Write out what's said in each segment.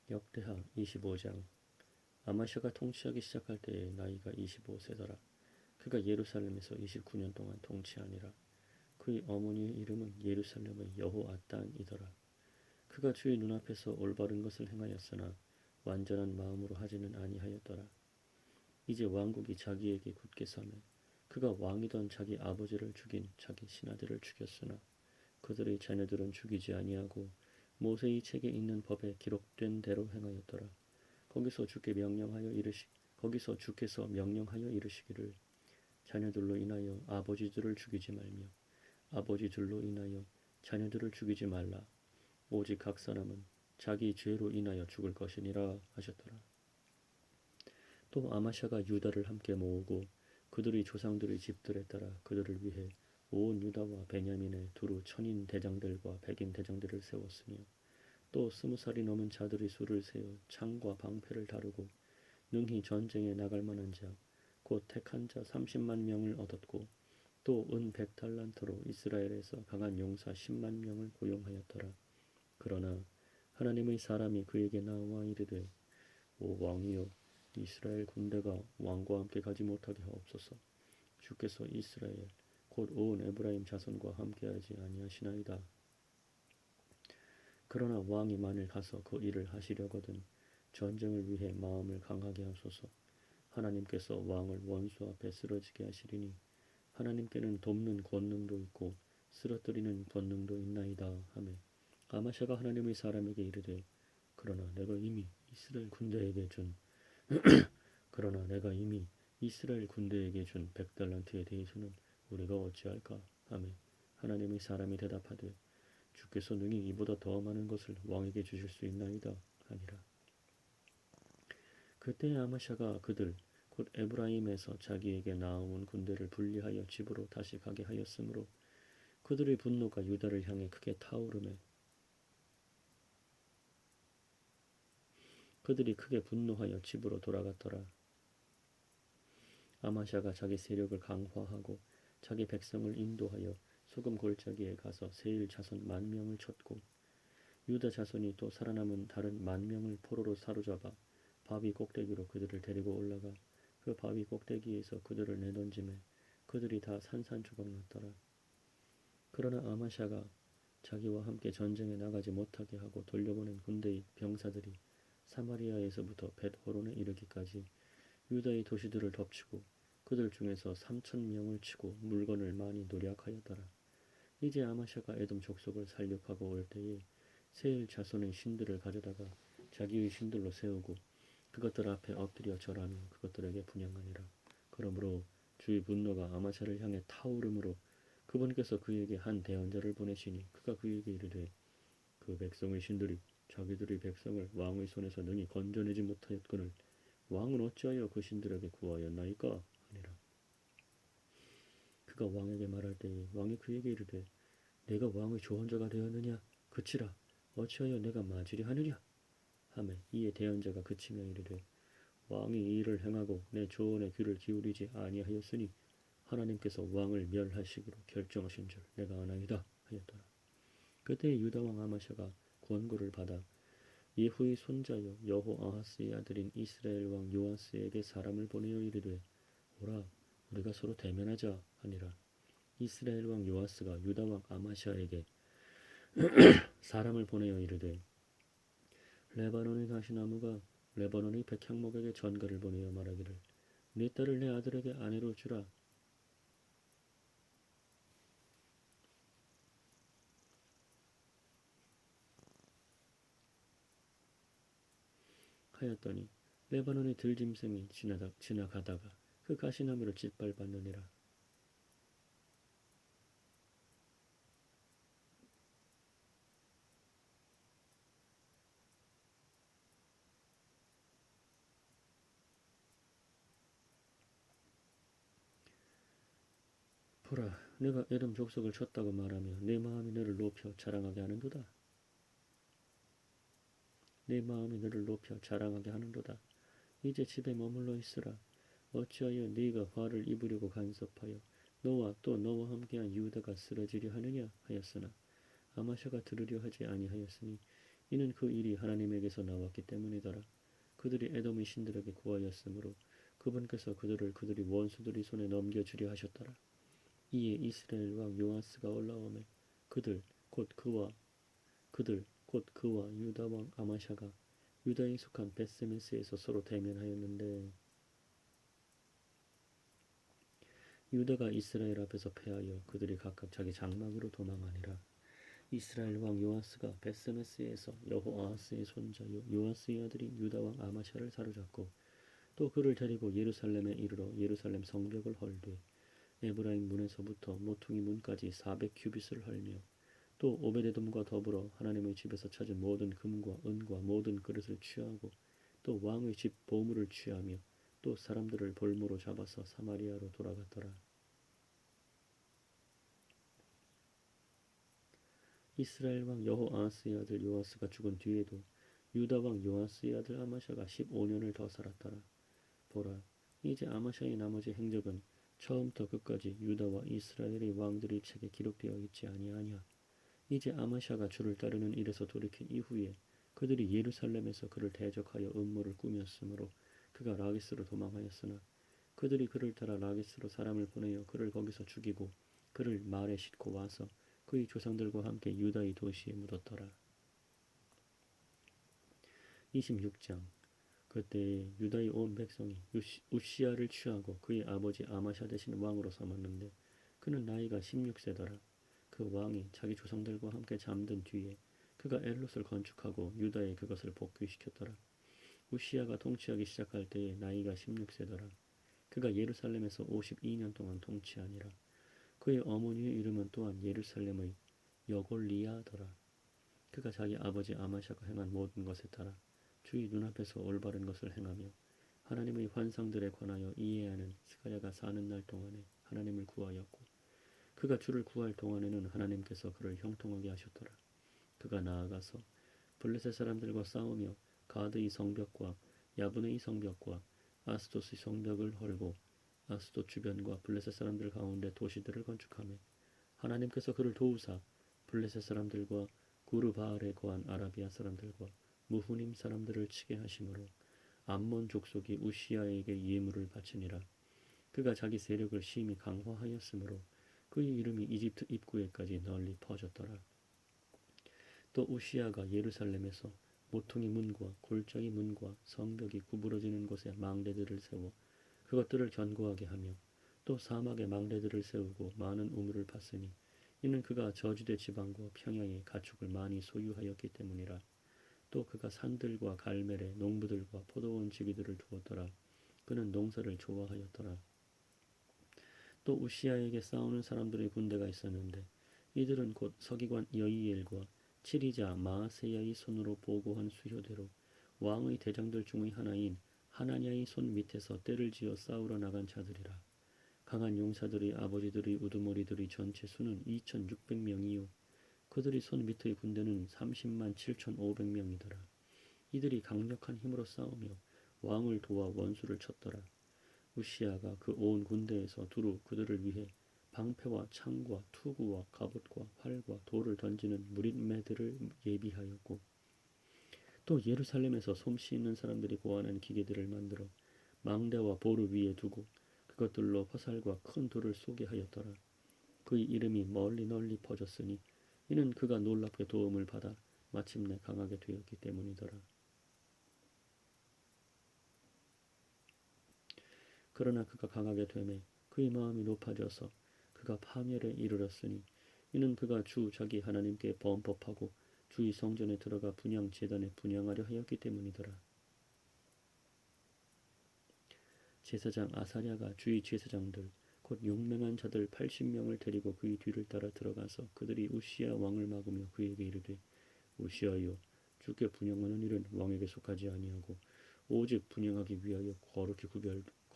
역대하 25장. 아마샤가 통치하기 시작할 때에 나이가 25세더라. 그가 예루살렘에서 29년 동안 통치하니라. 그의 어머니의 이름은 예루살렘의 여호아단이더라. 그가 주의 눈앞에서 올바른 것을 행하였으나 완전한 마음으로 하지는 아니하였더라. 이제 왕국이 자기에게 굳게 서매 그가 왕이던 자기 아버지를 죽인 자기 신하들을 죽였으나 그들의 자녀들은 죽이지 아니하고 모세의 책에 있는 법에 기록된 대로 행하였더라. 거기서 주께서 명령하여 이르시기를 자녀들로 인하여 아버지들을 죽이지 말며 아버지들로 인하여 자녀들을 죽이지 말라. 오직 각 사람은 자기 죄로 인하여 죽을 것이니라 하셨더라. 또 아마샤가 유다를 함께 모으고 그들의 조상들의 집들에 따라 그들을 위해 온 유다와 베냐민의 두루 천인 대장들과 백인 대장들을 세웠으며 또 20살이 넘은 자들의 수를 세워 창과 방패를 다루고 능히 전쟁에 나갈 만한 자 곧 택한 자 30만 명을 얻었고 또 은 100달란트로 이스라엘에서 강한 용사 10만 명을 고용하였더라. 그러나 하나님의 사람이 그에게 나와 이르되 오 왕이여 이스라엘 군대가 왕과 함께 가지 못하게 하옵소서. 주께서 이스라엘 곧 온 에브라임 자손과 함께하지 아니하시나이다. 그러나 왕이 만일 가서 그 일을 하시려거든 전쟁을 위해 마음을 강하게 하소서. 하나님께서 왕을 원수 앞에 쓰러지게 하시리니 하나님께는 돕는 권능도 있고 쓰러뜨리는 권능도 있나이다 하매 아마샤가 하나님의 사람에게 이르되 그러나 내가 이미 이스라엘 군대에게 준 100달란트에 대해서는 우리가 어찌할까 하매 하나님의 사람이 대답하되 주께서 능히 이보다 더 많은 것을 왕에게 주실 수 있나이다 하니라. 그때 아마샤가 그들 곧 에브라임에서 자기에게 나아온 군대를 분리하여 집으로 다시 가게 하였으므로 그들의 분노가 유다를 향해 크게 타오르매 그들이 크게 분노하여 집으로 돌아갔더라. 아마샤가 자기 세력을 강화하고 자기 백성을 인도하여 소금 골짜기에 가서 세일 자손 10,000명을 쳤고 유다 자손이 또 살아남은 다른 10,000명을 포로로 사로잡아 바위 꼭대기로 그들을 데리고 올라가 그 바위 꼭대기에서 그들을 내던짐에 그들이 다 산산조각 났더라. 그러나 아마샤가 자기와 함께 전쟁에 나가지 못하게 하고 돌려보낸 군대의 병사들이 사마리아에서부터 벳호론에 이르기까지 유다의 도시들을 덮치고 그들 중에서 3,000명을 치고 물건을 많이 노략하였더라. 이제 아마샤가 에돔 족속을 살육하고 올 때에 세일 자손의 신들을 가져다가 자기의 신들로 세우고 그것들 앞에 엎드려 절하며 그것들에게 분향하니라. 그러므로 주의 분노가 아마샤를 향해 타오르므로 그분께서 그에게 한 대언자를 보내시니 그가 그에게 이르되 그 백성의 신들이 자기들의 백성을 왕의 손에서 능히 건져내지 못하였거늘 왕은 어찌하여 그 신들에게 구하였나이까 하니라. 그가 왕에게 말할 때에 왕이 그에게 이르되 내가 왕의 조언자가 되었느냐 그치라 어찌하여 내가 맞으려 하느냐 하매 이에 대언자가 그치며 이르되 왕이 이 일을 행하고 내 조언에 귀를 기울이지 아니하였으니 하나님께서 왕을 멸하시기로 결정하신 줄 내가 아나이다 하였더라. 그때 유다왕 아마샤가 권고를 받아 예후의 손자여 여호아하스의 아들인 이스라엘 왕 요아스에게 사람을 보내어 이르되 오라 우리가 서로 대면하자 하니라. 이스라엘 왕 요아스가 유다 왕 아마샤에게 사람을 보내어 이르되 레바논의 가시나무가 레바논의 백향목에게 전가를 보내어 말하기를 네 딸을 내 아들에게 아내로 주라. 하였더니 레바논의 들짐승이 지나가다가 그 가시나무를 짓밟았느니라. 보라 내가 에돔 족속을 쳤다고 말하며 내 마음이 너를 높여 자랑하게 하는도다. 내 마음이 너를 높여 자랑하게 하는도다. 이제 집에 머물러 있으라. 어찌하여 네가 화를 입으려고 간섭하여 너와 또 너와 함께한 유다가 쓰러지려 하느냐 하였으나 아마샤가 들으려 하지 아니하였으니 이는 그 일이 하나님에게서 나왔기 때문이더라. 그들이 에돔의 신들에게 구하였으므로 그분께서 그들을 그들이 원수들의 손에 넘겨주려 하셨더라. 이에 이스라엘 왕 요아스가 올라오매 그들 곧 그와 유다 왕 아마샤가 유다에 속한 벳세메스에서 서로 대면하였는데 유다가 이스라엘 앞에서 패하여 그들이 각각 자기 장막으로 도망하니라. 이스라엘 왕 요아스가 벳세메스에서 여호아하스의 손자 요아스의 아들인 유다 왕 아마샤를 사로잡고 또 그를 데리고 예루살렘에 이르러 예루살렘 성벽을 헐되 에브라임 문에서부터 모퉁이 문까지 400규빗을 헐며 또 오베데돔과 더불어 하나님의 집에서 찾은 모든 금과 은과 모든 그릇을 취하고 또 왕의 집 보물을 취하며 또 사람들을 볼모로 잡아서 사마리아로 돌아갔더라. 이스라엘 왕 여호아하스의 아들 요아스가 죽은 뒤에도 유다 왕 요아스의 아들 아마샤가 15년을 더 살았더라. 보라, 이제 아마샤의 나머지 행적은 처음부터 끝까지 유다와 이스라엘의 왕들의 책에 기록되어 있지 아니하냐. 이제 아마샤가 주를 따르는 일에서 돌이킨 이후에 그들이 예루살렘에서 그를 대적하여 음모를 꾸몄으므로 그가 라기스로 도망하였으나 그들이 그를 따라 라기스로 사람을 보내어 그를 거기서 죽이고 그를 말에 싣고 와서 그의 조상들과 함께 유다의 도시에 묻었더라. 26장. 그때에 유다의 온 백성이 우시아를 취하고 그의 아버지 아마샤 대신 왕으로 삼았는데 그는 나이가 16세더라. 그 왕이 자기 조상들과 함께 잠든 뒤에 그가 엘롯을 건축하고 유다에 그것을 복귀시켰더라. 우시아가 통치하기 시작할 때에 나이가 16세더라. 그가 예루살렘에서 52년 동안 통치하니라. 그의 어머니의 이름은 또한 예루살렘의 여골리아더라. 그가 자기 아버지 아마샤가 행한 모든 것에 따라 주의 눈앞에서 올바른 것을 행하며 하나님의 환상들에 관하여 이해하는 스가랴가 사는 날 동안에 하나님을 구하였고 그가 주를 구할 동안에는 하나님께서 그를 형통하게 하셨더라. 그가 나아가서 블레셋 사람들과 싸우며 가드의 성벽과 야브네의 성벽과 아스돗의 성벽을 헐고 아스돗 주변과 블레셋 사람들 가운데 도시들을 건축하며 하나님께서 그를 도우사 블레셋 사람들과 구르바알에 거한 아라비아 사람들과 무후님 사람들을 치게 하심으로 암몬 족속이 우시아에게 예물을 바치니라. 그가 자기 세력을 심히 강화하였으므로 그의 이름이 이집트 입구에까지 널리 퍼졌더라. 또 우시아가 예루살렘에서 모퉁이 문과 골짜기 문과 성벽이 구부러지는 곳에 망대들을 세워 그것들을 견고하게 하며 또 사막에 망대들을 세우고 많은 우물을 팠으니 이는 그가 저지대 지방과 평야에 가축을 많이 소유하였기 때문이라. 또 그가 산들과 갈멜에 농부들과 포도원 지기들을 두었더라. 그는 농사를 좋아하였더라. 또 우시아에게 싸우는 사람들의 군대가 있었는데 이들은 곧 서기관 여이엘과 치리자 마아세야의 손으로 보고한 수효대로 왕의 대장들 중의 하나인 하나냐의 손 밑에서 떼를 지어 싸우러 나간 자들이라. 강한 용사들의 아버지들의 우두머리들의 전체 수는 2600명이요 그들이 손 밑의 군대는 30만 7500명이더라. 이들이 강력한 힘으로 싸우며 왕을 도와 원수를 쳤더라. 우시아가 그 온 군대에서 두루 그들을 위해 방패와 창과 투구와 갑옷과 활과 돌을 던지는 무릿매들을 예비하였고 또 예루살렘에서 솜씨 있는 사람들이 고하는 기계들을 만들어 망대와 보루 위에 두고 그것들로 화살과 큰 돌을 쏘게 하였더라. 그의 이름이 널리 퍼졌으니 이는 그가 놀랍게 도움을 받아 마침내 강하게 되었기 때문이더라. 그러나 그가 강하게 되매 그의 마음이 높아져서 그가 파멸에 이르렀으니 이는 그가 주 자기 하나님께 범법하고 주의 성전에 들어가 분향 제단에 분향하려 하였기 때문이더라. 제사장 아사랴가 주의 제사장들 곧 용맹한 자들 80명을 데리고 그의 뒤를 따라 들어가서 그들이 우시아 왕을 막으며 그에게 이르되 우시아여 주께 분향하는 일은 왕에게 속하지 아니하고 오직 분향하기 위하여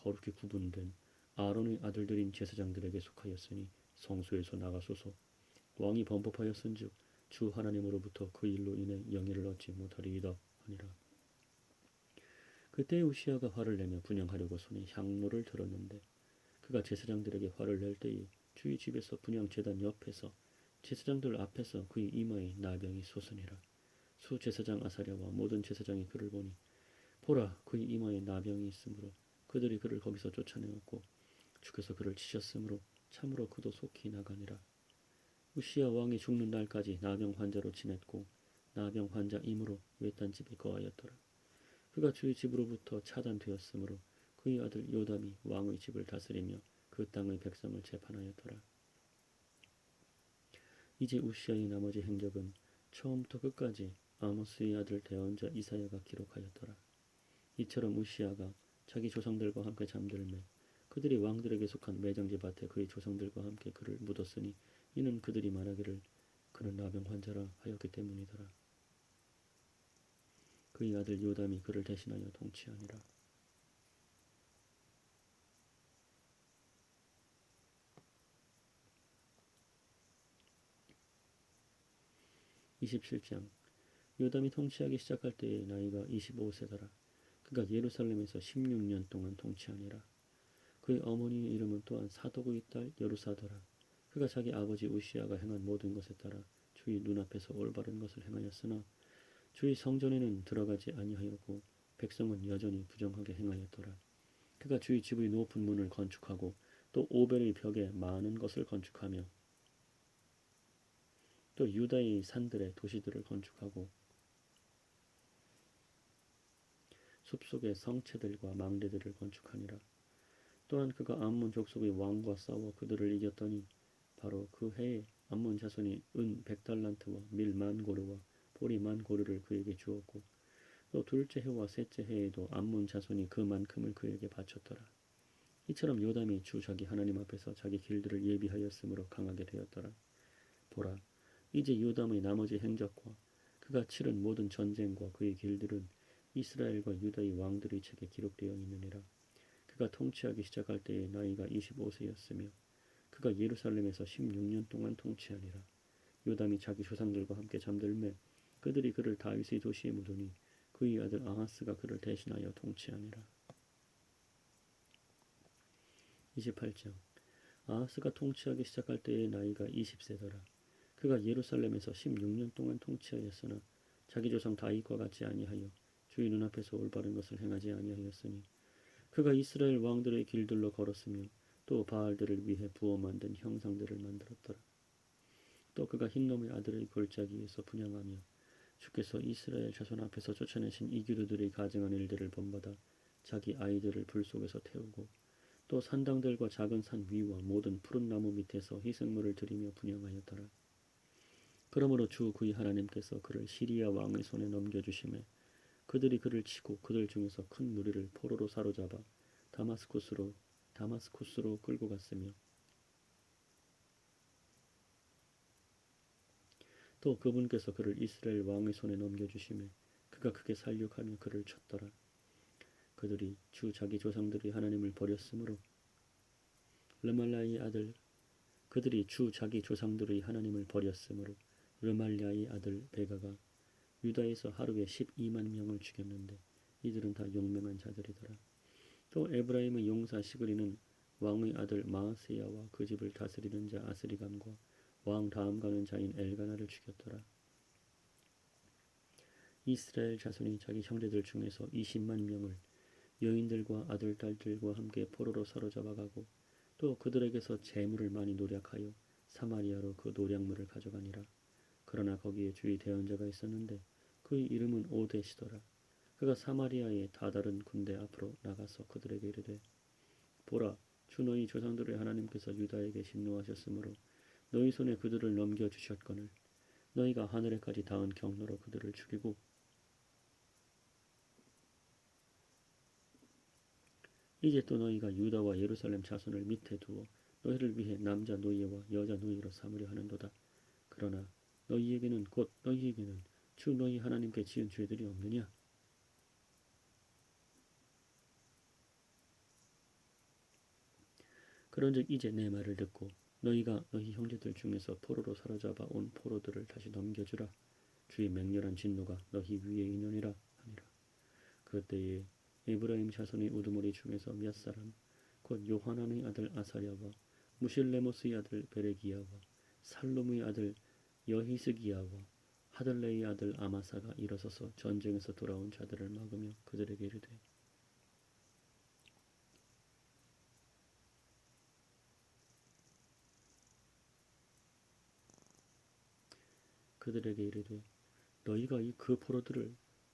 거룩히 구분된 아론의 아들들인 제사장들에게 속하였으니 성소에서 나가소서. 왕이 범법하였은즉 주 하나님으로부터 그 일로 인해 영예를 얻지 못하리이다 하니라. 그때 우시아가 화를 내며 분향하려고 손에 향로를 들었는데 그가 제사장들에게 화를 낼 때에 주의 집에서 분향 제단 옆에서 제사장들 앞에서 그의 이마에 나병이 솟으니라. 수제사장 아사랴와 모든 제사장이 그를 보니 보라 그의 이마에 나병이 있으므로 그들이 그를 거기서 쫓아내었고 주께서 그를 치셨으므로 참으로 그도 속히 나가니라. 우시야 왕이 죽는 날까지 나병 환자로 지냈고 나병 환자이므로 외딴 집에 거하였더라. 그가 주의 집으로부터 차단되었으므로 그의 아들 요담이 왕의 집을 다스리며 그 땅의 백성을 재판하였더라. 이제 우시야의 나머지 행적은 처음부터 끝까지 아모스의 아들 대언자 이사야가 기록하였더라. 이처럼 우시야가 자기 조상들과 함께 잠들매 그들이 왕들에게 속한 매장지 밭에 그의 조상들과 함께 그를 묻었으니 이는 그들이 말하기를 그는 나병 환자라 하였기 때문이더라. 그의 아들 요담이 그를 대신하여 통치하니라. 27장 요담이 통치하기 시작할 때의 나이가 25세더라. 그가 예루살렘에서 16년 동안 통치하니라. 그의 어머니의 이름은 또한 사독의 딸 여루사더라. 그가 자기 아버지 우시야가 행한 모든 것에 따라 주의 눈앞에서 올바른 것을 행하였으나 주의 성전에는 들어가지 아니하였고 백성은 여전히 부정하게 행하였더라. 그가 주의 집의 높은 문을 건축하고 또 오벨의 벽에 많은 것을 건축하며 또 유다의 산들에 도시들을 건축하고 숲속에 성체들과 망대들을 건축하니라. 또한 그가 암몬 족속의 왕과 싸워 그들을 이겼더니 바로 그 해에 암몬 자손이 은 100달란트와 밀 10,000고르와 보리 10,000고르를 그에게 주었고 또 둘째 해와 셋째 해에도 암몬 자손이 그만큼을 그에게 바쳤더라. 이처럼 요담이 주 자기 하나님 앞에서 자기 길들을 예비하였으므로 강하게 되었더라. 보라, 이제 요담의 나머지 행적과 그가 치른 모든 전쟁과 그의 길들은 이스라엘과 유다의 왕들의 책에 기록되어 있느니라. 그가 통치하기 시작할 때의 나이가 25세였으며 그가 예루살렘에서 16년 동안 통치하니라. 요담이 자기 조상들과 함께 잠들매 그들이 그를 다윗의 도시에 묻으니 그의 아들 아하스가 그를 대신하여 통치하니라. 28장 아하스가 통치하기 시작할 때의 나이가 20세더라. 그가 예루살렘에서 16년 동안 통치하였으나 자기 조상 다윗과 같이 아니하여 주의 눈앞에서 올바른 것을 행하지 아니하였으니 그가 이스라엘 왕들의 길들로 걸었으며 또 바알들을 위해 부어 만든 형상들을 만들었더라. 또 그가 흰놈의 아들의 골짜기에서 분향하며 주께서 이스라엘 자손 앞에서 쫓아내신 이교도들이 가증한 일들을 본받아 자기 아이들을 불 속에서 태우고 또 산당들과 작은 산 위와 모든 푸른 나무 밑에서 희생물을 드리며 분향하였더라. 그러므로 주 그의 하나님께서 그를 시리아 왕의 손에 넘겨주심에 그들이 그를 치고 그들 중에서 큰 무리를 포로로 사로잡아 다마스쿠스로 끌고 갔으며 또 그분께서 그를 이스라엘 왕의 손에 넘겨주심에 그가 크게 살육하며 그를 쳤더라. 그들이 주 자기 조상들이 하나님을 버렸으므로 그들이 주 자기 조상들의 하나님을 버렸으므로 르말랴의 아들 베가가 유다에서 하루에 12만 명을 죽였는데 이들은 다 용맹한 자들이더라. 또 에브라임의 용사 시그리는 왕의 아들 마아세야와 그 집을 다스리는 자 아스리감과 왕 다음 가는 자인 엘가나를 죽였더라. 이스라엘 자손이 자기 형제들 중에서 20만 명을 여인들과 아들 딸들과 함께 포로로 사로잡아가고 또 그들에게서 재물을 많이 노략하여 사마리아로 그 노략물을 가져가니라. 그러나 거기에 주의 대언자가 있었는데 그의 이름은 오데시더라. 그가 사마리아의 다다른 군대 앞으로 나가서 그들에게 이르되 보라, 주 너희 조상들의 하나님께서 유다에게 진노하셨으므로 너희 손에 그들을 넘겨주셨거늘 너희가 하늘에까지 닿은 경로로 그들을 죽이고 이제 또 너희가 유다와 예루살렘 자손을 밑에 두어 너희를 위해 남자 노예와 여자 노예로 삼으려 하는도다. 그러나 너희에게는 주 너희 하나님께 지은 죄들이 없느냐? 그런즉 이제 내 말을 듣고 너희가 너희 형제들 중에서 포로로 사로잡아 온 포로들을 다시 넘겨주라. 주의 맹렬한 진노가 너희 위에 있느니라 하니라. 그때에 에브라임 자손의 우두머리 중에서 몇 사람 곧 요하난의 아들 아사랴와 무실레모스의 아들 베레기야와 살룸의 아들 여히스기야와 하들레의 아들 아마사가 일어서서 전쟁에서 돌아온 자들을 막으며 그들에게 이르되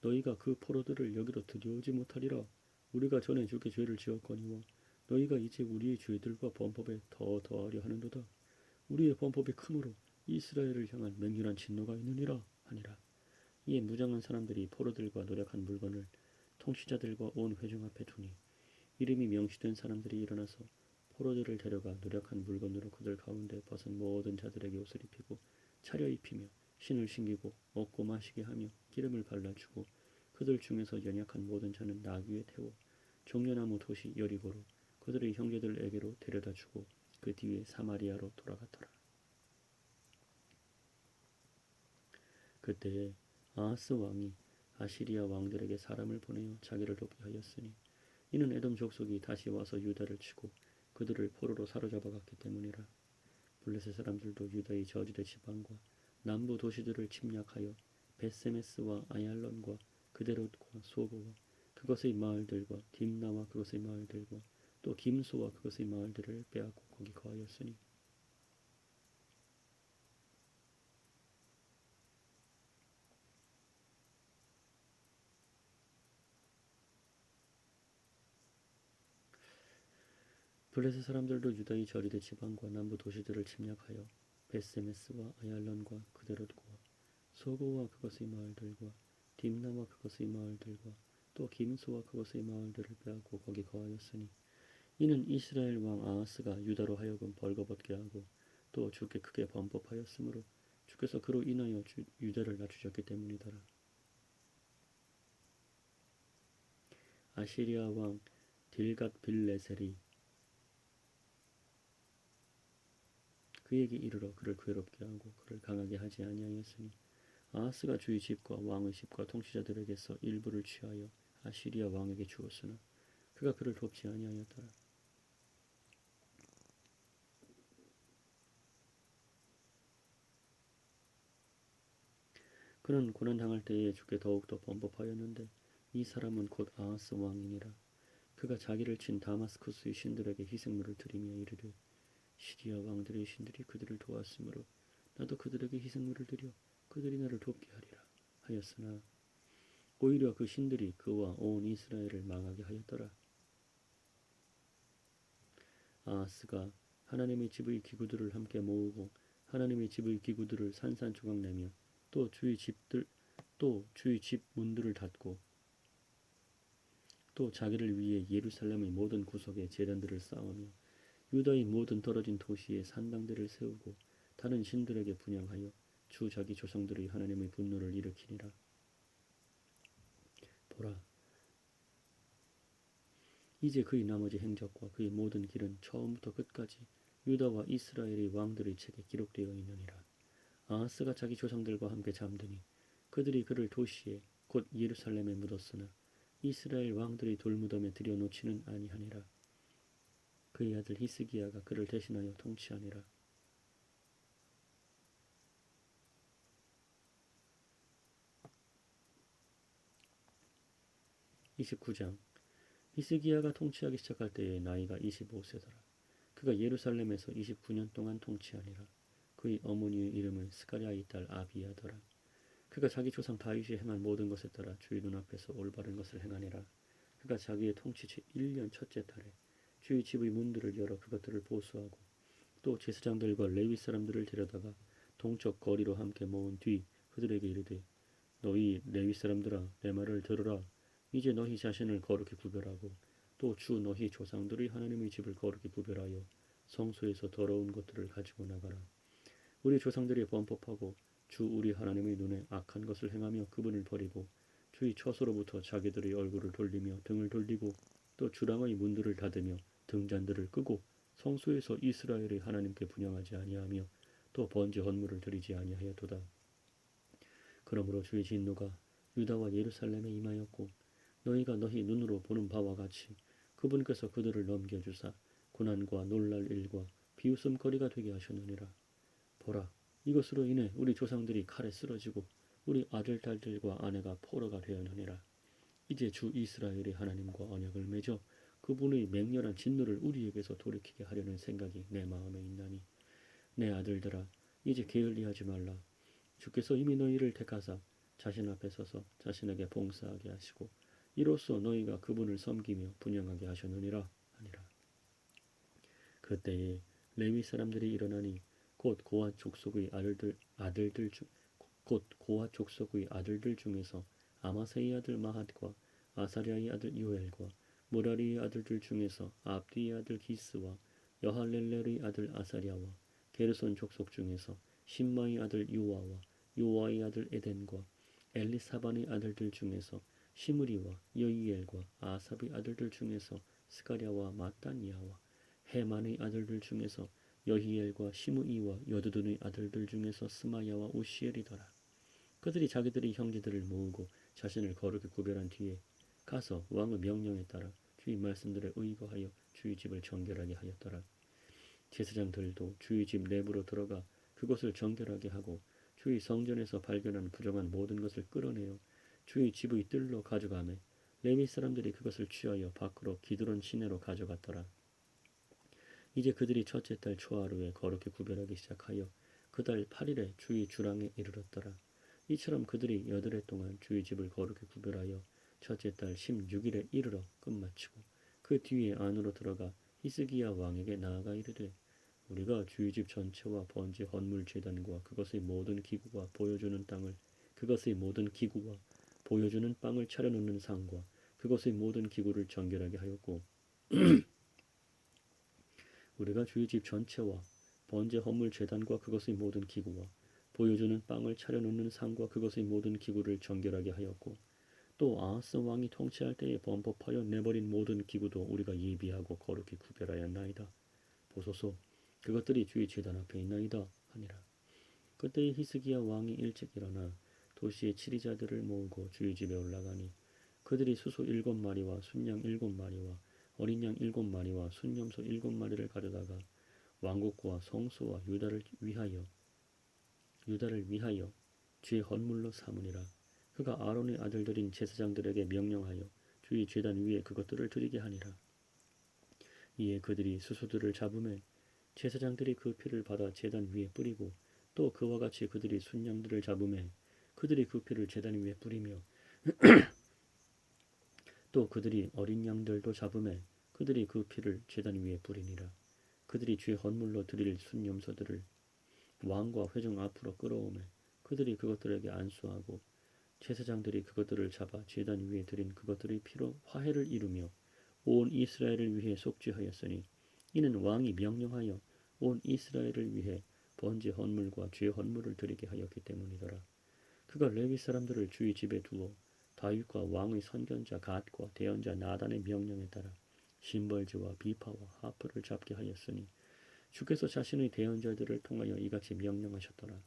너희가 그 포로들을 여기로 들여오지 못하리라. 우리가 전에 주께 죄를 지었거니와 너희가 이제 우리의 죄들과 범법에 더 더하려 하는도다. 우리의 범법이 크므로 이스라엘을 향한 맹렬한 진노가 있느니라 하니라. 이에 무장한 사람들이 포로들과 노력한 물건을 통치자들과 온 회중 앞에 두니 이름이 명시된 사람들이 일어나서 포로들을 데려가 노력한 물건으로 그들 가운데 벗은 모든 자들에게 옷을 입히고 차려입히며 신을 신기고 먹고 마시게 하며 기름을 발라주고 그들 중에서 연약한 모든 자는 나귀에 태워 종려나무 도시 여리고로 그들의 형제들에게로 데려다 주고 그 뒤에 사마리아로 돌아갔더라. 그때에 아하스 왕이 아시리아 왕들에게 사람을 보내어 자기를 돕게 하였으니 이는 에돔 족속이 다시 와서 유다를 치고 그들을 포로로 사로잡아 갔기 때문이라. 블레셋 사람들도 유다의 저지대 지방과 남부 도시들을 침략하여 벳세메스와 아얄론과 그데롯과 소고와 그것의 마을들과 딥나와 그것의 마을들과 또 김소와 그것의 마을들을 빼앗고 거기 거하였으니 블레셋 사람들도 유다의 저리대 지방과 남부 도시들을 침략하여 벳세메스와 아얄론과 그데롯과 소고와 그것의 마을들과 딥나와 그것의 마을들과 또 김소와 그것의 마을들을 빼앗고 거기 거하였으니 이는 이스라엘 왕 아하스가 유다로 하여금 벌거벗게 하고 또 주께 크게 범법하였으므로 주께서 그로 인하여 유다를 낮추셨기 때문이더라. 아시리아 왕 딜갓 빌레셀이 그에게 이르러 그를 괴롭게 하고 그를 강하게 하지 아니하였으니 아하스가 주의 집과 왕의 집과 통치자들에게서 일부를 취하여 아시리아 왕에게 주었으나 그가 그를 돕지 아니하였더라. 그는 고난당할 때에 주께 더욱더 범법하였는데 이 사람은 곧 아하스 왕이니라. 그가 자기를 친 다마스쿠스의 신들에게 희생물을 드리며 이르되 시리아 왕들의 신들이 그들을 도왔으므로 나도 그들에게 희생물을 드려 그들이 나를 돕게 하리라 하였으나 오히려 그 신들이 그와 온 이스라엘을 망하게 하였더라. 아하스가 하나님의 집의 기구들을 함께 모으고 하나님의 집의 기구들을 산산조각 내며 또 주의 집 문들을 닫고 또 자기를 위해 예루살렘의 모든 구석에 제단들을 쌓으며 유다의 모든 떨어진 도시에 산당들을 세우고 다른 신들에게 분향하여 주 자기 조상들의 하나님의 분노를 일으키니라. 보라, 이제 그의 나머지 행적과 그의 모든 길은 처음부터 끝까지 유다와 이스라엘의 왕들의 책에 기록되어 있느니라. 아하스가 자기 조상들과 함께 잠드니 그들이 그를 도시에 곧 예루살렘에 묻었으나 이스라엘 왕들의 돌무덤에 들여놓지는 아니하니라. 그의 아들 히스기야가 그를 대신하여 통치하니라. 29장 히스기야가 통치하기 시작할 때의 나이가 25세더라. 그가 예루살렘에서 29년 동안 통치하니라. 그의 어머니의 이름은 스가랴의 딸 아비야더라. 그가 자기 조상 다윗이 행한 모든 것에 따라 주의 눈앞에서 올바른 것을 행하니라. 그가 자기의 통치 제1년 첫째 달에 주의 집의 문들을 열어 그것들을 보수하고 또 제사장들과 레위 사람들을 데려다가 동쪽 거리로 함께 모은 뒤 그들에게 이르되 너희 레위 사람들아 내 말을 들으라. 이제 너희 자신을 거룩히 구별하고 또 주 너희 조상들의 하나님의 집을 거룩히 구별하여 성소에서 더러운 것들을 가지고 나가라. 우리 조상들이 범법하고 주 우리 하나님의 눈에 악한 것을 행하며 그분을 버리고 주의 처소로부터 자기들의 얼굴을 돌리며 등을 돌리고 또 주랑의 문들을 닫으며 등잔들을 끄고 성소에서 이스라엘의 하나님께 분향하지 아니하며 또 번제 헌물을 드리지 아니하였도다. 그러므로 주의 진노가 유다와 예루살렘에 임하였고 너희가 너희 눈으로 보는 바와 같이 그분께서 그들을 넘겨주사 고난과 놀랄 일과 비웃음거리가 되게 하셨느니라. 보라, 이것으로 인해 우리 조상들이 칼에 쓰러지고 우리 아들 딸들과 아내가 포로가 되었느니라. 이제 주 이스라엘의 하나님과 언약을 맺어 그분의 맹렬한 진노를 우리에게서 돌이키게 하려는 생각이 내 마음에 있나니 내 아들들아 이제 게을리하지 말라. 주께서 이미 너희를 택하사 자신 앞에 서서 자신에게 봉사하게 하시고 이로써 너희가 그분을 섬기며 분양하게 하셨느니라 하니라. 그때에 레위 사람들이 일어나니 곧 고핫 족속의 아들들 중에서 아마세의 아들 마핫과 아사랴의 아들 요엘과 무라리의 아들들 중에서 압디의 아들 기스와 여할렐렐의 아들 아사랴와 게르손 족속 중에서 심마의 아들 요아와 요아의 아들 에덴과 엘리사반의 아들들 중에서 시므리와 여이엘과 아삽의 아들들 중에서 스가랴와 마따니아와 헤만의 아들들 중에서 여히엘과 시므이와 여두둔의 아들들 중에서 스마야와 우시엘이더라. 그들이 자기들의 형제들을 모으고 자신을 거룩히 구별한 뒤에 가서 왕의 명령에 따라 주의 말씀들에 의거하여 주의 집을 정결하게 하였더라. 제사장들도 주의 집 내부로 들어가 그것을 정결하게 하고 주의 성전에서 발견한 부정한 모든 것을 끌어내어 주의 집의 뜰로 가져가매 레위 사람들이 그것을 취하여 밖으로 기드론 시내로 가져갔더라. 이제 그들이 첫째 달 초하루에 거룩히 구별하기 시작하여 그 달 8일에 주의 주랑에 이르렀더라. 이처럼 그들이 8해 동안 주의 집을 거룩히 구별하여 첫째 달 16일에 이르러 끝마치고 그 뒤에 안으로 들어가 히스기야 왕에게 나아가 이르되 우리가 주의 집 전체와 번제 헌물 제단과 그것의 모든 기구와 보여주는 빵을 차려놓는 상과 그것의 모든 기구를 정결하게 하였고 우리가 주의 집 전체와 번제 헌물 제단과 그것의 모든 기구와 보여주는 빵을 차려놓는 상과 그것의 모든 기구를 정결하게 하였고 또 아하스 왕이 통치할 때에 범법하여 내버린 모든 기구도 우리가 예비하고 거룩히 구별하였나이다. 보소서 그것들이 주의 제단 앞에 있나이다 하니라. 그때의 히스기야 왕이 일찍 일어나 도시의 치리자들을 모으고 주의 집에 올라가니 그들이 수소 7마리와 순양 7마리와 어린 양 7마리와 순염소 7마리를 가져다가 왕국과 성소와 유다를 위하여 주의 헌물로 삼으니라. 그가 아론의 아들들인 제사장들에게 명령하여 주의 제단 위에 그것들을 드리게 하니라. 이에 그들이 수소들을 잡음에 제사장들이 그 피를 받아 제단 위에 뿌리고 또 그와 같이 그들이 순양들을 잡음에 그들이 그 피를 제단 위에 뿌리며 또 그들이 어린 양들도 잡음에 그들이 그 피를 제단 위에 뿌리니라. 그들이 주의 헌물로 드릴 순염소들을 왕과 회중 앞으로 끌어오매 그들이 그것들에게 안수하고 제사장들이 그것들을 잡아 제단 위에 드린 그것들의 피로 화해를 이루며 온 이스라엘을 위해 속죄하였으니 이는 왕이 명령하여 온 이스라엘을 위해 번제 헌물과 죄 헌물을 드리게 하였기 때문이더라. 그가 레위 사람들을 주의 집에 두어 다윗과 왕의 선견자 갓과 대언자 나단의 명령에 따라 심벌지와 비파와 하프를 잡게 하였으니 주께서 자신의 대언자들을 통하여 이같이 명령하셨더라.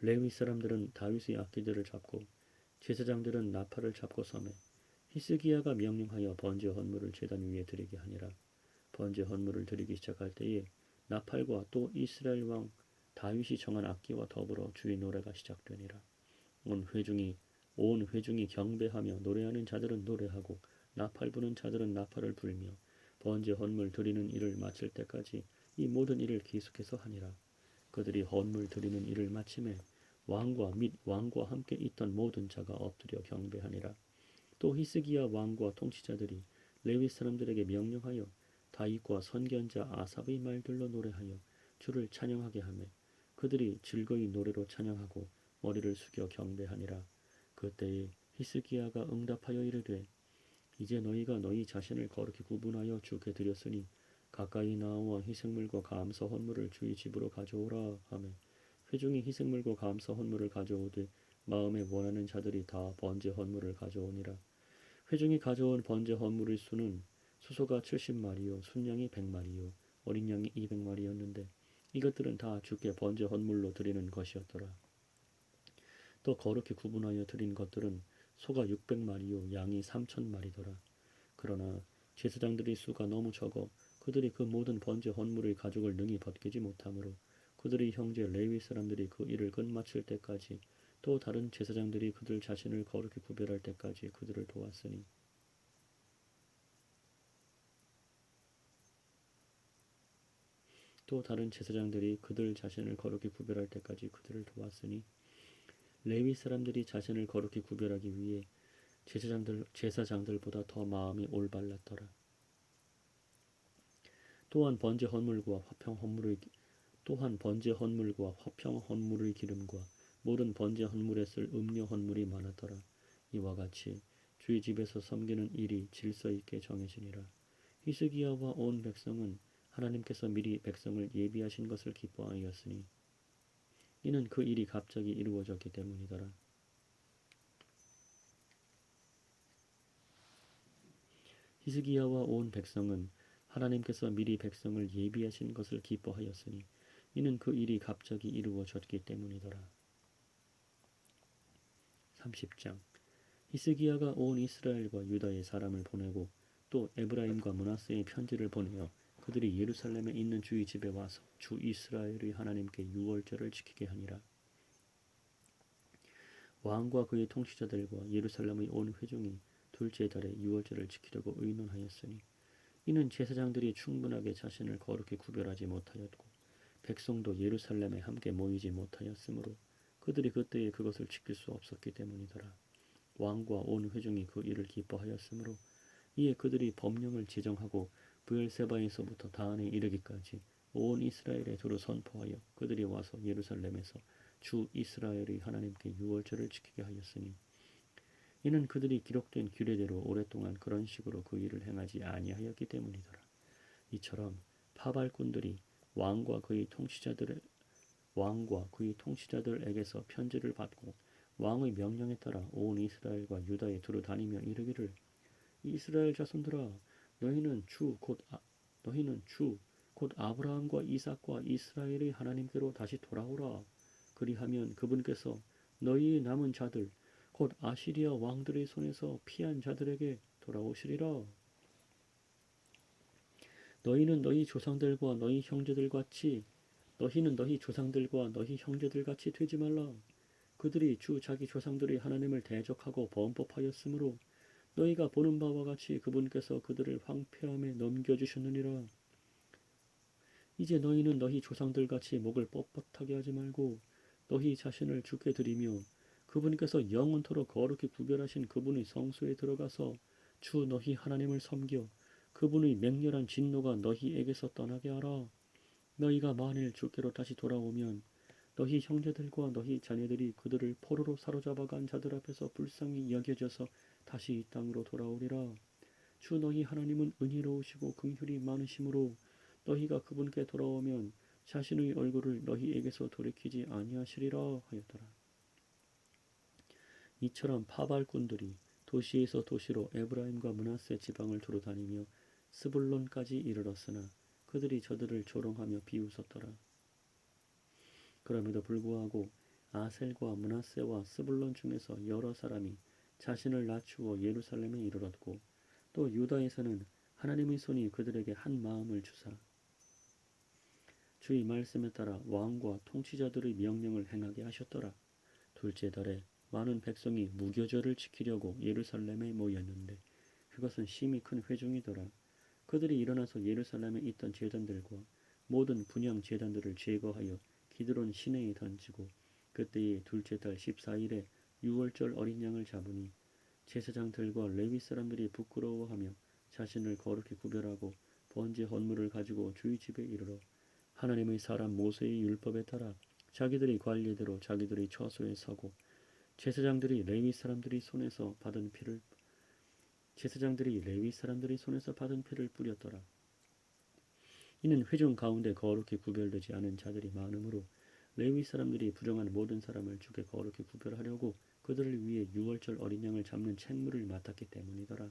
레위 사람들은 다윗의 악기들을 잡고 제사장들은 나팔을 잡고 섬에 히스기야가 명령하여 번제 헌물을 제단 위에 드리게 하니라. 번제 헌물을 드리기 시작할 때에 나팔과 또 이스라엘 왕 다윗이 정한 악기와 더불어 주의 노래가 시작되니라. 온 회중이 경배하며 노래하는 자들은 노래하고 나팔 부는 자들은 나팔을 불며 번제 헌물 드리는 일을 마칠 때까지 이 모든 일을 계속해서 하니라. 그들이 헌물 드리는 일을 마침에 왕과 및 왕과 함께 있던 모든 자가 엎드려 경배하니라. 또 히스기야 왕과 통치자들이 레위 사람들에게 명령하여 다윗과 선견자 아삽의 말들로 노래하여 주를 찬양하게 하며 그들이 즐거이 노래로 찬양하고 머리를 숙여 경배하니라. 그때에 히스기야가 응답하여 이르되 이제 너희가 너희 자신을 거룩히 구분하여 주께 드렸으니 가까이 나와 희생물과 감사 헌물을 주의 집으로 가져오라 하며 회중이 희생물과 감사 헌물을 가져오되 마음에 원하는 자들이 다 번제 헌물을 가져오니라. 회중이 가져온 번제 헌물의 수는 수소가 70마리요 순양이 100마리요 어린 양이 200마리였는데 이것들은 다 주께 번제 헌물로 드리는 것이었더라. 또 거룩히 구분하여 드린 것들은 소가 600마리요 양이 3,000마리더라. 그러나 제사장들의 수가 너무 적어 그들이 그 모든 번제 헌물의 가죽을 능히 벗기지 못하므로 그들의 형제 레위 사람들이 그 일을 끝마칠 때까지 또 다른 제사장들이 그들 자신을 거룩히 구별할 때까지 그들을 도왔으니 또 다른 제사장들이 그들 자신을 거룩히 구별할 때까지 그들을 도왔으니 레위 사람들이 자신을 거룩히 구별하기 위해 제사장들보다 더 마음이 올발랐더라. 또한 번제 헌물과 화평 헌물의 기름과 모든 번제 헌물에 쓸 음료 헌물이 많았더라. 이와 같이 주의 집에서 섬기는 일이 질서 있게 정해지니라. 히스기야와 온 백성은 하나님께서 미리 백성을 예비하신 것을 기뻐하였으니 이는 그 일이 갑자기 이루어졌기 때문이더라. 히스기야와 온 백성은 하나님께서 미리 백성을 예비하신 것을 기뻐하였으니 이는 그 일이 갑자기 이루어졌기 때문이더라. 30장 히스기야가 온 이스라엘과 유다의 사람을 보내고 또 에브라임과 므낫세의 편지를 보내어 그들이 예루살렘에 있는 주의 집에 와서 주 이스라엘의 하나님께 유월절을 지키게 하니라. 왕과 그의 통치자들과 예루살렘의 온 회중이 둘째 달에 유월절을 지키려고 의논하였으니 이는 제사장들이 충분하게 자신을 거룩히 구별하지 못하였고 백성도 예루살렘에 함께 모이지 못하였으므로 그들이 그때에 그것을 지킬 수 없었기 때문이더라. 왕과 온 회중이 그 일을 기뻐하였으므로 이에 그들이 법령을 제정하고 브엘세바에서부터 다한에 이르기까지 온 이스라엘에 두루 선포하여 그들이 와서 예루살렘에서 주 이스라엘의 하나님께 유월절을 지키게 하였으니 이는 그들이 기록된 규례대로 오랫동안 그런 식으로 그 일을 행하지 아니하였기 때문이더라. 이처럼 파발꾼들이 왕과 그의 통치자들에게서 편지를 받고 왕의 명령에 따라 온 이스라엘과 유다에 두루 다니며 이르기를 이스라엘 자손들아 너희는 주 곧 아브라함과 이삭과 이스라엘의 하나님께로 다시 돌아오라. 그리하면 그분께서 너희의 남은 자들 곧 아시리아 왕들의 손에서 피한 자들에게 돌아오시리라. 너희는 너희 조상들과 너희 형제들 같이 되지 말라. 그들이 자기 조상들의 하나님을 대적하고 범법하였으므로 너희가 보는 바와 같이 그분께서 그들을 황폐함에 넘겨주셨느니라. 이제 너희는 너희 조상들 같이 목을 뻣뻣하게 하지 말고 너희 자신을 주께 드리며 그분께서 영원토록 거룩히 구별하신 그분의 성소에 들어가서 주 너희 하나님을 섬겨 그분의 맹렬한 진노가 너희에게서 떠나게 하라. 너희가 만일 주께로 다시 돌아오면 너희 형제들과 너희 자녀들이 그들을 포로로 사로잡아간 자들 앞에서 불쌍히 여겨져서 다시 이 땅으로 돌아오리라. 주 너희 하나님은 은혜로우시고 긍휼이 많으심으로 너희가 그분께 돌아오면 자신의 얼굴을 너희에게서 돌이키지 아니하시리라 하였더라. 이처럼 파발꾼들이 도시에서 도시로 에브라임과 므낫세 지방을 두루 다니며 스불론까지 이르렀으나 그들이 저들을 조롱하며 비웃었더라. 그럼에도 불구하고 아셀과 므낫세와 스불론 중에서 여러 사람이 자신을 낮추어 예루살렘에 이르렀고 또 유다에서는 하나님의 손이 그들에게 한 마음을 주사 주의 말씀에 따라 왕과 통치자들의 명령을 행하게 하셨더라. 둘째 달에 많은 백성이 무교절을 지키려고 예루살렘에 모였는데 그것은 심히 큰 회중이더라. 그들이 일어나서 예루살렘에 있던 제단들과 모든 분향 제단들을 제거하여 기드론 시내에 던지고 그때에 둘째 달 14일에 유월절 어린 양을 잡으니 제사장들과 레위 사람들이 부끄러워하며 자신을 거룩히 구별하고 번제 헌물을 가지고 주의 집에 이르러 하나님의 사람 모세의 율법에 따라 자기들의 관례대로 자기들의 처소에 서고 제사장들이 레위 사람들의 손에서 받은 피를 뿌렸더라. 이는 회중 가운데 거룩히 구별되지 않은 자들이 많으므로 레위 사람들이 부정한 모든 사람을 주께 거룩히 구별하려고 그들을 위해 유월절 어린 양을 잡는 책무를 맡았기 때문이더라.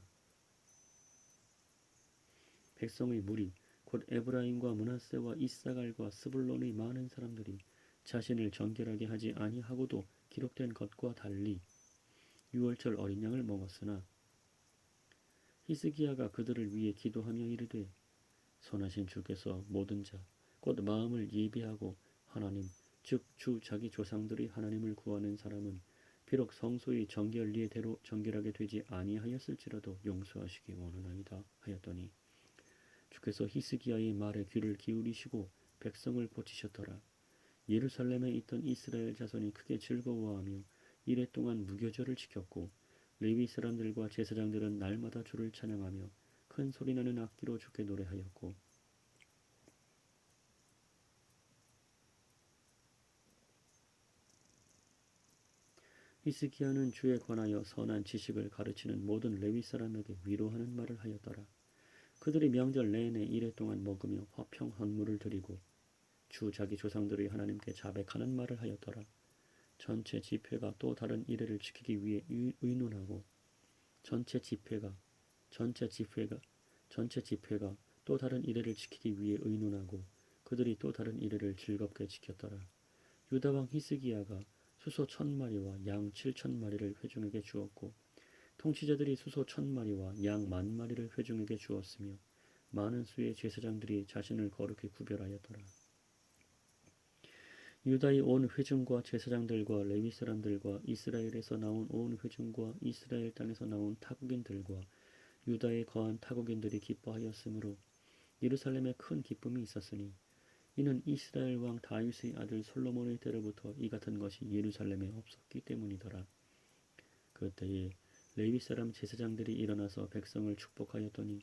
백성의 무리 곧 에브라임과 므낫세와 이사갈과 스불론의 많은 사람들이 자신을 정결하게 하지 아니하고도 기록된 것과 달리 유월절 어린 양을 먹었으나 히스기야가 그들을 위해 기도하며 이르되 선하신 주께서 모든 자 곧 마음을 예비하고 하나님 즉 주 자기 조상들이 하나님을 구하는 사람은 비록 성소의 정결리에대로 정결하게 되지 아니하였을지라도 용서하시기 원하나이다 하였더니 주께서 히스기야의 말에 귀를 기울이시고 백성을 고치셨더라. 예루살렘에 있던 이스라엘 자손이 크게 즐거워하며 이레 동안 무교절을 지켰고 레위 사람들과 제사장들은 날마다 주를 찬양하며 큰 소리나는 악기로 주께 노래하였고 히스기야는 주에 관하여 선한 지식을 가르치는 모든 레위 사람에게 위로하는 말을 하였더라. 그들이 명절 내내 이레 동안 먹으며 화평 헌물을 드리고 주 자기 조상들의 하나님께 자백하는 말을 하였더라. 전체 집회가 또 다른 이레를 지키기 위해 의논하고 전체 집회가 또 다른 이레를 지키기 위해 의논하고 그들이 또 다른 이레를 즐겁게 지켰더라. 유다 왕 히스기야가 수소 1000마리와 양 7000마리를 회중에게 주었고 통치자들이 수소 1000마리와 양 10,000마리를 회중에게 주었으며 많은 수의 제사장들이 자신을 거룩히 구별하였더라. 유다의 온 회중과 제사장들과 레위 사람들과 이스라엘에서 나온 온 회중과 이스라엘 땅에서 나온 타국인들과 유다에 거한 타국인들이 기뻐하였으므로 예루살렘에 큰 기쁨이 있었으니 이는 이스라엘 왕 다윗의 아들 솔로몬의 때로부터 이 같은 것이 예루살렘에 없었기 때문이더라. 그때에 레위 사람 제사장들이 일어나서 백성을 축복하였더니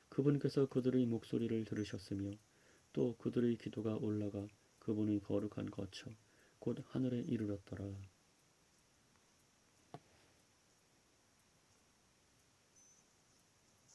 그분께서 그들의 목소리를 들으셨으며 또 그들의 기도가 올라가 그분의 거룩한 거처 곧 하늘에 이르렀더라.